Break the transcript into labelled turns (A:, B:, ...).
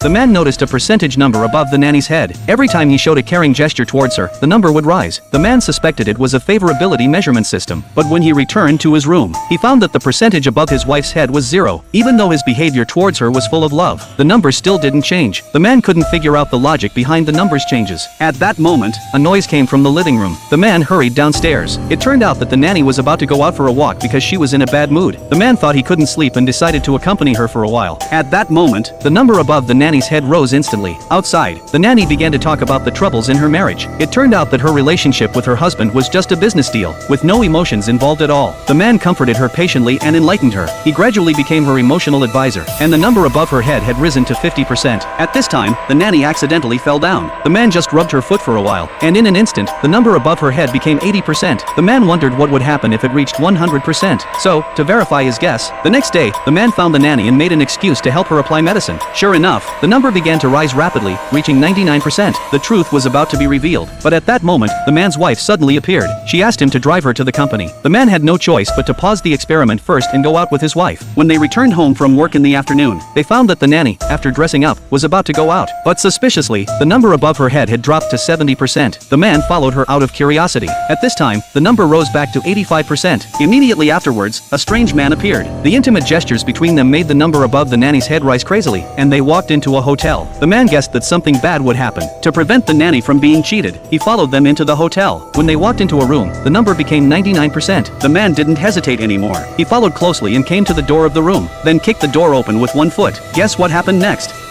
A: The man noticed a percentage number above the nanny's head. Every time he showed a caring gesture towards her, the number would rise. The man suspected it was a favorability measurement system, but when he returned to his room, he found that the percentage above his wife's head was 0. Even though his behavior towards her was full of love, the number still didn't change. The man couldn't figure out the logic behind the numbers changes. At that moment, a noise came from the living room. The man hurried downstairs. It turned out that the nanny was about to go out for a walk because she was in a bad mood. The man thought he couldn't sleep and decided to accompany her for a while. At that moment, the number above the nanny's head rose instantly. Outside, the nanny began to talk about the troubles in her marriage. It turned out that her relationship with her husband was just a business deal, with no emotions involved at all. The man comforted her patiently and enlightened her. He gradually became her emotional advisor, and the number above her head had risen to 50%. At this time, the nanny accidentally fell down. The man just rubbed her foot for a while, and in an instant, the number above her head became 80%. The man wondered what would happen if it reached 100%. So, to verify his guess, the next day, the man found the nanny and made an excuse to help her apply medicine. Sure enough, the number began to rise rapidly, reaching 99%. The truth was about to be revealed, but at that moment, the man's wife suddenly appeared. She asked him to drive her to the company. The man had no choice but to pause the experiment first and go out with his wife. When they returned home from work in the afternoon, they found that the nanny, after dressing up, was about to go out. But suspiciously, the number above her head had dropped to 70%. The man followed her out of curiosity. At this time, the number rose back to 85%. Immediately afterwards, a strange man appeared. The intimate gestures between them made the number above the nanny's head rise crazily, and they walked into a hotel. The man guessed that something bad would happen. To prevent the nanny from being cheated, he followed them into the hotel. When they walked into a room, the number became 99%. The man didn't hesitate anymore. He followed closely and came to the door of the room, then kicked the door open with one foot. Guess what happened next?